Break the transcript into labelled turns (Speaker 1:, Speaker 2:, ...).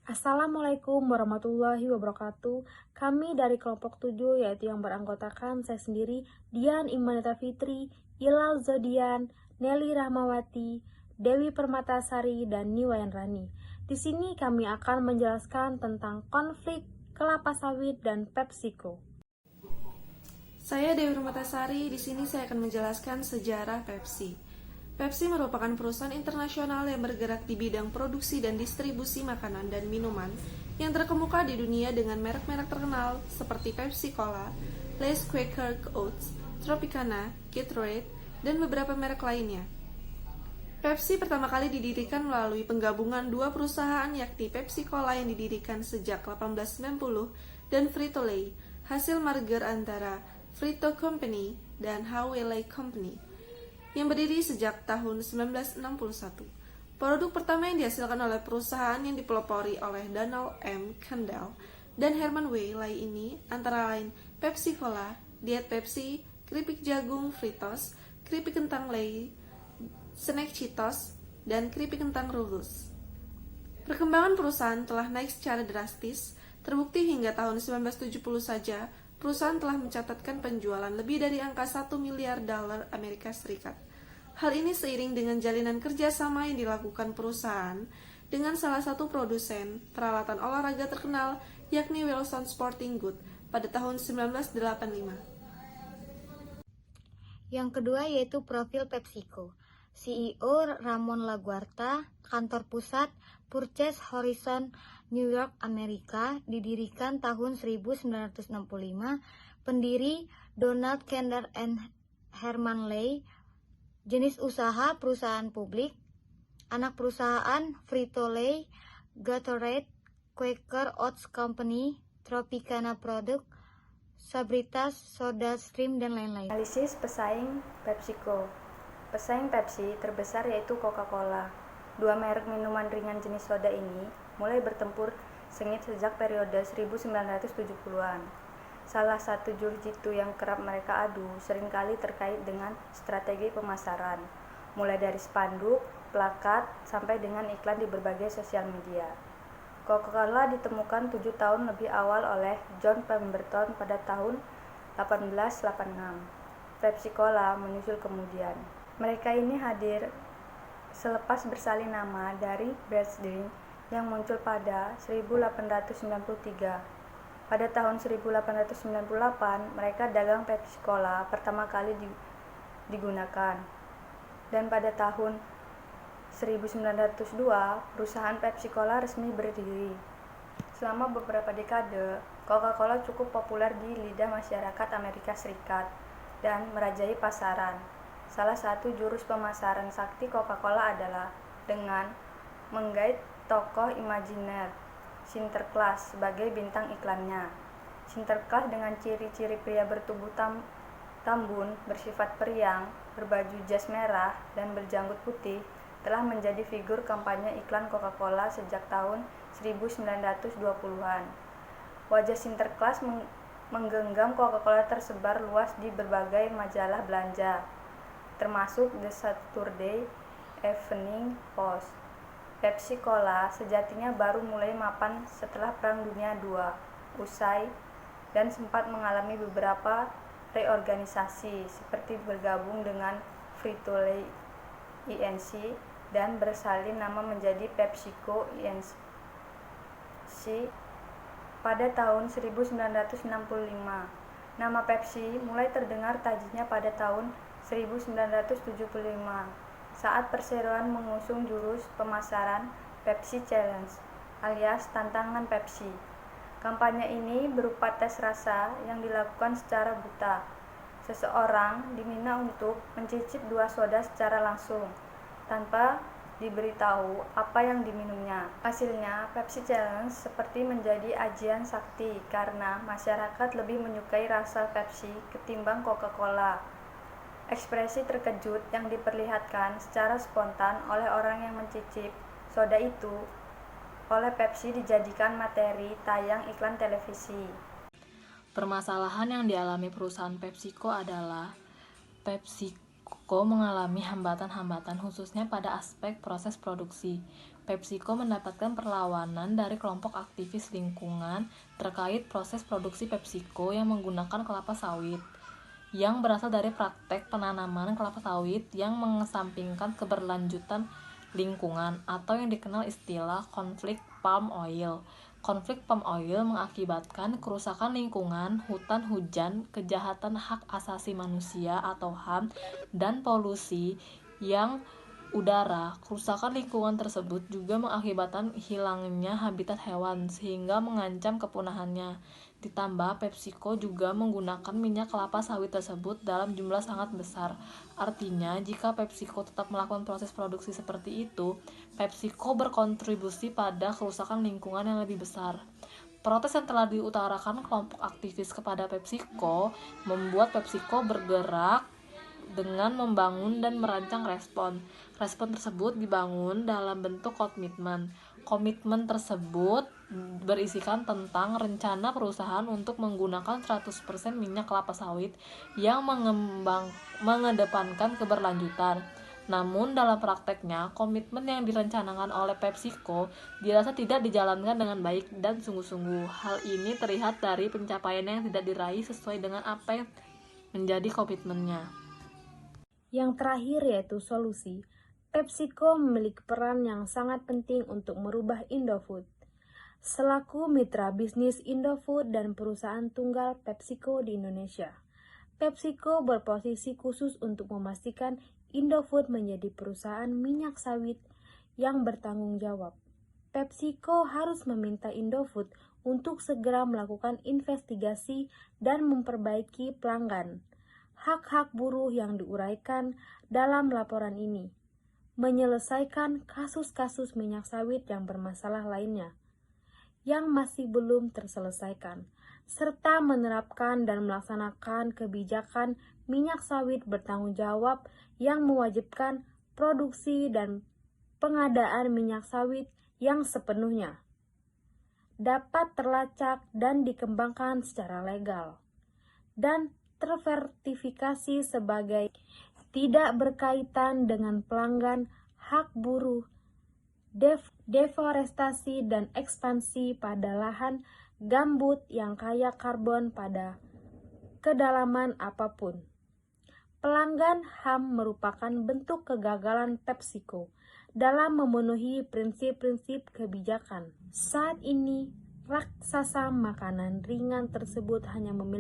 Speaker 1: Assalamualaikum warahmatullahi wabarakatuh. Kami dari kelompok 7 yaitu yang beranggotakan saya sendiri, Dian Imanita Fitri, Ilal Zodian, Nelly Rahmawati, Dewi Permatasari, dan Niwayan Rani. Di sini kami akan menjelaskan tentang konflik kelapa sawit dan PepsiCo.
Speaker 2: Saya Dewi Permatasari, di sini saya akan menjelaskan sejarah Pepsi. Pepsi merupakan perusahaan internasional yang bergerak di bidang produksi dan distribusi makanan dan minuman yang terkemuka di dunia dengan merek-merek terkenal seperti Pepsi Cola, Lay's Quaker Oats, Tropicana, Gatorade, dan beberapa merek lainnya. Pepsi pertama kali didirikan melalui penggabungan dua perusahaan yakni Pepsi Cola yang didirikan sejak 1890 dan Frito-Lay, hasil merger antara Frito Company dan Hawley Company, yang berdiri sejak tahun 1961. Produk pertama yang dihasilkan oleh perusahaan yang dipelopori oleh Donald M. Kendall dan Herman W. Lai ini antara lain Pepsi Cola, Diet Pepsi, keripik jagung Fritos, keripik kentang Lay, snack Cheetos, dan keripik kentang Ruffles. Perkembangan perusahaan telah naik secara drastis, terbukti hingga tahun 1970 saja perusahaan telah mencatatkan penjualan lebih dari angka 1 miliar dolar Amerika Serikat. Hal ini seiring dengan jalinan kerjasama yang dilakukan perusahaan dengan salah satu produsen peralatan olahraga terkenal yakni Wilson Sporting Goods pada tahun 1985.
Speaker 3: Yang kedua yaitu profil PepsiCo. CEO Ramon Laguarta, kantor pusat Purchase Horizon, New York, Amerika, didirikan tahun 1965, pendiri Donald Kendall and Herman Lay, jenis usaha perusahaan publik, anak perusahaan Frito-Lay, Gatorade, Quaker Oats Company, Tropicana Product, Sabritas, Soda Stream, dan lain-lain.
Speaker 4: Analisis pesaing PepsiCo. Pesaing Pepsi terbesar yaitu Coca-Cola. Dua merek minuman ringan jenis soda ini mulai bertempur sengit sejak periode 1970-an. Salah satu jurus jitu yang kerap mereka adu seringkali terkait dengan strategi pemasaran, mulai dari spanduk, plakat, sampai dengan iklan di berbagai sosial media. Coca-Cola ditemukan 7 tahun lebih awal oleh John Pemberton pada tahun 1886. Pepsi Cola menyusul kemudian. Mereka ini hadir selepas bersalin nama dari Brad's Drink yang muncul pada 1893. Pada tahun 1898, mereka dagang Pepsi Cola pertama kali digunakan. Dan pada tahun 1902, perusahaan Pepsi Cola resmi berdiri. Selama beberapa dekade, Coca-Cola cukup populer di lidah masyarakat Amerika Serikat dan merajai pasaran. Salah satu jurus pemasaran sakti Coca-Cola adalah dengan menggait tokoh imajiner Sinterklas sebagai bintang iklannya. Sinterklas dengan ciri-ciri pria bertubuh tambun, bersifat periang, berbaju jas merah, dan berjanggut putih telah menjadi figur kampanye iklan Coca-Cola sejak tahun 1920-an. Wajah Sinterklas menggenggam Coca-Cola tersebar luas di berbagai majalah belanja, termasuk The Saturday Evening Post. Pepsi Cola sejatinya baru mulai mapan setelah Perang Dunia II usai dan sempat mengalami beberapa reorganisasi seperti bergabung dengan Frito-Lay Inc. dan bersalin nama menjadi PepsiCo Inc. pada tahun 1965. Nama Pepsi mulai terdengar tajamnya pada tahun 1975 saat perseroan mengusung jurus pemasaran Pepsi Challenge alias tantangan Pepsi. Kampanye ini berupa tes rasa yang dilakukan secara buta. Seseorang diminta untuk mencicip dua soda secara langsung tanpa diberitahu apa yang diminumnya. Hasilnya, Pepsi Challenge seperti menjadi ajian sakti karena masyarakat lebih menyukai rasa Pepsi ketimbang Coca-Cola. Ekspresi terkejut yang diperlihatkan secara spontan oleh orang yang mencicip soda itu oleh Pepsi dijadikan materi tayang iklan televisi.
Speaker 5: Permasalahan yang dialami perusahaan PepsiCo adalah PepsiCo PepsiCo mengalami hambatan-hambatan khususnya pada aspek proses produksi. PepsiCo mendapatkan perlawanan dari kelompok aktivis lingkungan terkait proses produksi PepsiCo yang menggunakan kelapa sawit, yang berasal dari praktek penanaman kelapa sawit yang mengesampingkan keberlanjutan lingkungan atau yang dikenal istilah konflik palm oil. Konflik palm oil mengakibatkan kerusakan lingkungan, hutan hujan, kejahatan hak asasi manusia atau HAM, dan polusi yang udara. Kerusakan lingkungan tersebut juga mengakibatkan hilangnya habitat hewan sehingga mengancam kepunahannya. Ditambah PepsiCo juga menggunakan minyak kelapa sawit tersebut dalam jumlah sangat besar. Artinya, jika PepsiCo tetap melakukan proses produksi seperti itu, PepsiCo berkontribusi pada kerusakan lingkungan yang lebih besar. Protes yang telah diutarakan kelompok aktivis kepada PepsiCo membuat PepsiCo bergerak dengan membangun dan merancang respon. Respon tersebut dibangun dalam bentuk komitmen. Komitmen tersebut berisikan tentang rencana perusahaan untuk menggunakan 100% minyak kelapa sawit yang mengedepankan keberlanjutan. Namun dalam prakteknya, komitmen yang direncanakan oleh PepsiCo dirasa tidak dijalankan dengan baik dan sungguh-sungguh. Hal ini terlihat dari pencapaian yang tidak diraih sesuai dengan apa yang menjadi komitmennya.
Speaker 1: Yang terakhir yaitu solusi. PepsiCo memiliki peran yang sangat penting untuk merubah Indofood. Selaku mitra bisnis Indofood dan perusahaan tunggal PepsiCo di Indonesia, PepsiCo berposisi khusus untuk memastikan Indofood menjadi perusahaan minyak sawit yang bertanggung jawab. PepsiCo harus meminta Indofood untuk segera melakukan investigasi dan memperbaiki pelanggan, hak-hak buruh yang diuraikan dalam laporan ini, menyelesaikan kasus-kasus minyak sawit yang bermasalah lainnya yang masih belum terselesaikan, serta menerapkan dan melaksanakan kebijakan minyak sawit bertanggung jawab yang mewajibkan produksi dan pengadaan minyak sawit yang sepenuhnya dapat terlacak dan dikembangkan secara legal dan tersertifikasi sebagai tidak berkaitan dengan pelanggan, hak buruh, deforestasi dan ekspansi pada lahan gambut yang kaya karbon pada kedalaman apapun. Pelanggan HAM merupakan bentuk kegagalan PepsiCo dalam memenuhi prinsip-prinsip kebijakan. Saat ini, raksasa makanan ringan tersebut hanya memiliki